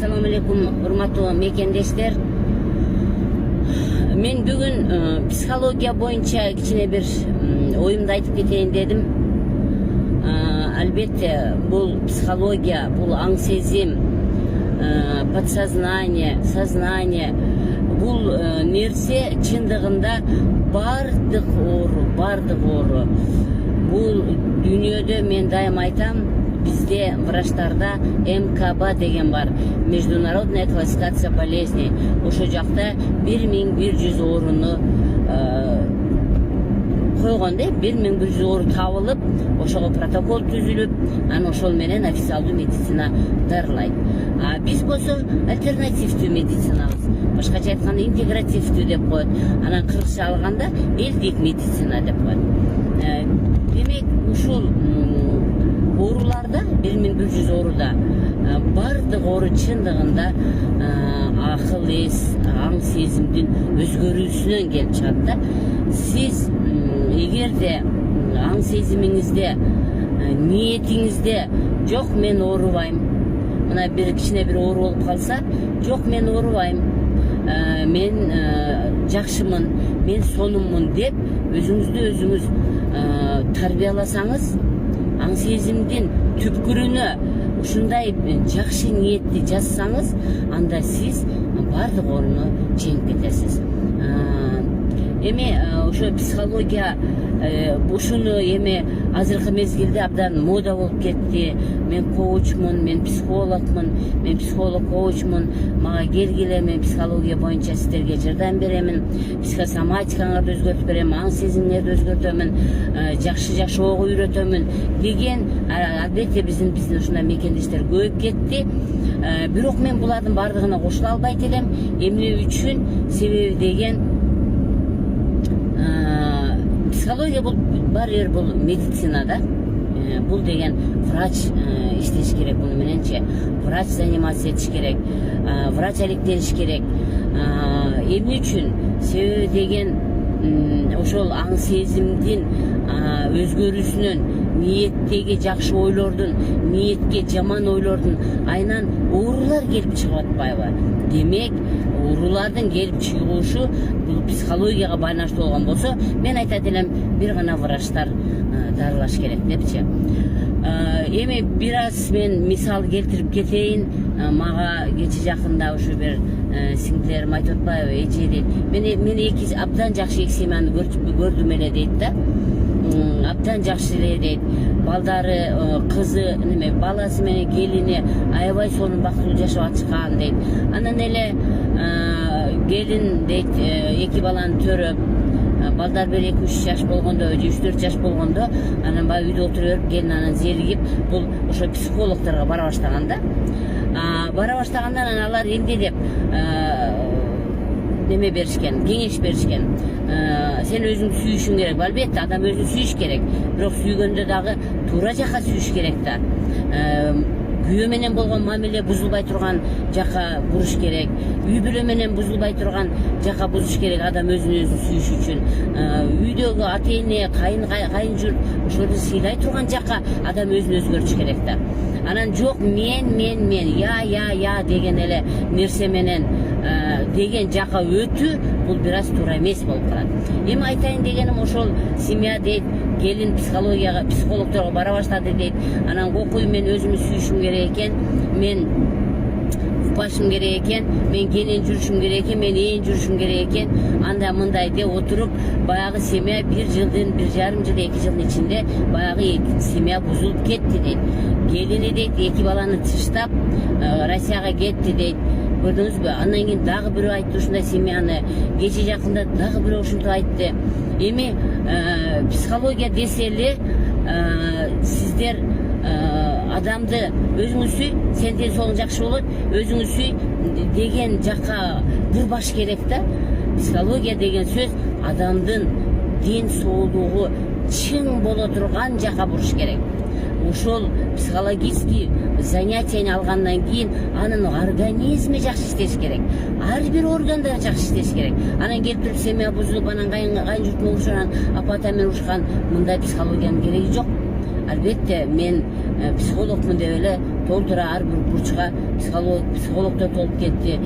Assalamu alaikum, урматтуу мекендештер. Мен бүгүн психология боюнча кичине бир оюмду айтып кетейин дедим. Албетте, бул психология, бул аң сезим, подсознание, сознание, бул нерсе чындыгында бардык оору. Бул дүйнөдө мен дайым айтам, bizde врачтарда МКБ деген бар, международная классификация болезней. Ошо жакта 1100 ооруну койгондой, 1100 оору табылып, ошого протокол түзүлүп, анан ошол менен официалдуу медицина дарылайт. А биз болсо альтернативдүү медицинабыз. Башкача айтканда интегративдүү деп коет. Анан кыргызча алганда элдик медицина деп коет. Демек, ушул ооруларда 1100 ооруда бардык оору чындыгында акыл эс, аң сезимдин өзгөрүүсүнөн келип чыгат да. Сиз эгерде аң сезимиңизде, ниетиңизде жок мен оорубайм, мына бир кичине бир оору болуп калса, жок мен оорубайм, мен жакшымын, мен сонуммун деп өзүңүздү өзүңүз тарбияласаңыз, аң сезимдин түпкүрүнө ушундай жакшы ниетти жазсаңыз, анда сиз бардык ооруну жеңип кетесиз. Эми ошо психология ушуну эми азыркы мезгилде абдан мода болуп кетти. Мен коучмун, мен психологмун, мен психолог коучмун, мага келгиле, мен психология боюнча сиздерге жардам беремин, психосоматикаңарды өзгөртүп берем, аң сезимиңерди өзгөртөмүн, жакшы жашоого үйрөтөмүн деген албетте биздин ушундай мекендештер көбөйүп кетти. Бирок мен булардын бардыгына кошула албайт элем. Эмне үчүн? Себеби деген психология бул барыбир бул медицина да. Бул деген врач иштеш керек, буну мененче врач заниматься этиш керек, врач алектениш керек. Эмне үчүн? Себеби деген ошол аң сезимдин өзгөрүүсүнөн, ниеттеги жакшы ойлордун, ниетке жаман ойлордун айынан оорулар келип чыгып атпайбы? Демек, оорулардын келип чыгушу бул психологияга байланыштуу болгон болсо, мен айтат элем, бир гана врачтар дарылаш керек депчи. Эми бир аз мен мисал келтирип кетейин. Мага кече жакында ушу бир сиңдилерим айтып атпайбы, эже дейт, мен эки абдан жакшы эки семьяны көрдүм эле дейт да. Абдан жакшы эле дейт. Балдары, кызы, баласы менен келини аябай сонун бактылуу жашап атышкан дейт. Анан эле келин дейт, эки баланы төрөп, балдар бир 2-3 жаш болгондо, 3-4 жаш болгондо, анан баягы үйдө отура берип, келин анан зеригип, бул ошо психологдорго бара баштаган да. Бара баштагандан анан алар эмне деп неме беришкен, кеңеш беришкен. Сен өзүңдү сүйүшүң керек. Албетте, адам өзүн сүйүш керек. Бирок сүйгөндө дагы туура жака сүйүш керек да. Күйөө менен болгон мамиле бузулбай турган жака буруш керек. Үй бүлө менен бузулбай турган жака бузуш керек адам өзүн өзү сүйүш үчүн. Үйдөгү ата эне, кайын журт ошолорду сыйлай турган жака адам өзүн өзгөртүш керек да. Анан жок мен, я деген эле нерсе менен деген жака өтүү бул бир аз туура эмес болуп калат. Эми айтайын дегеним, ошол семья дейт, келин психологияга, психологдорго бара баштады дейт. Анан кокуй мен өзүмү сүйүшүм керек экен, мен укпашым керек экен, мен кенен жүрүшүм керек экен, мен ээн жүрүшүм керек экен. Анда мындай деп отуруп, баягы семья 1 жылдын, 1,5 жыл, 2 жылдын ичинде баягы семья бузулуп кетти дейт. Келини дейт, 2 баланы тыштап Россияга кетти дейт. Көрдүңүзбү? Андан кийин дагы бирөө айтты ушундай семьяны. Кече жакында дагы бирөө ушинтип айтты. Эми психология десе эле сиздер адамды өзүңүз сүй, сенден соң жакшы болот, өзүңүз сүй деген жака бурбаш керек да. Психология деген сөз адамдын ден соолугу чың боло турган жака буруш керек. Ошол психологический занятияны алгандан кийин анын организми жакшы иштеш керек. Ар бир органдар жакшы иштеш керек. Анан келип туруп семья бузулуп, анан кайын журтун урушкан, апа ата менен урушкан, мындай психологиянын кереги жок. Албетте, мен психологмун деп эле толтура ар бир бурчка психологдор толуп кетти.